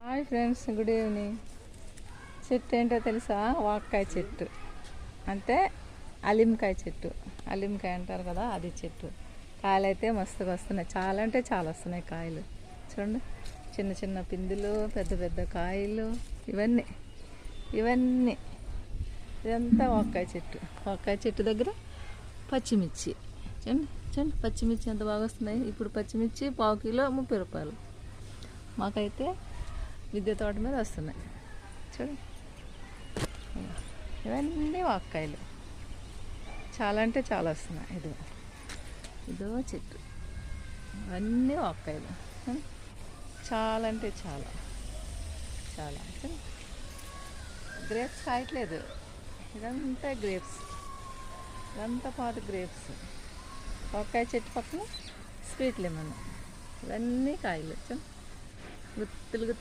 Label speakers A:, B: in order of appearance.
A: Hi friends, good evening. చెట్టు ఏంటో తెలుసా? వాక్కాయ చెట్టు, అంటే అలింకాయ చెట్టు. అలింకాయ అంటారు కదా, అది చెట్టు. కాయలు అయితే మస్తుగా వస్తున్నాయి, చాలా అంటే చాలా వస్తున్నాయి కాయలు. చూడండి, చిన్న చిన్న పిందులు, పెద్ద పెద్ద కాయలు, ఇవన్నీ ఇవన్నీ ఇదంతా వాక్కాయ చెట్టు. వాక్కాయ చెట్టు దగ్గర పచ్చిమిర్చి చూడండి. చూడండి పచ్చిమిర్చి ఎంత బాగా వస్తున్నాయి. ఇప్పుడు పచ్చిమిర్చి పావు కిలో 30 రూపాయలు. మాకైతే మిద్దె తోట మీద వస్తున్నాయి. చూడండి, ఇవన్నీ వాక్కాయలు, చాలా అంటే చాలా వస్తున్నాయి. ఇదో చెట్టు, ఇవన్నీ వాక్కాయలు, చాలా అంటే చాలా చాలా. గ్రేప్స్ కాయట్లేదు, ఇదంతా గ్రేప్స్, ఇదంతా పాత గ్రేప్స్. వాక్కాయ చెట్టు పక్కన స్వీట్ లెమన్, ఇవన్నీ కాయలు. గుత్తులు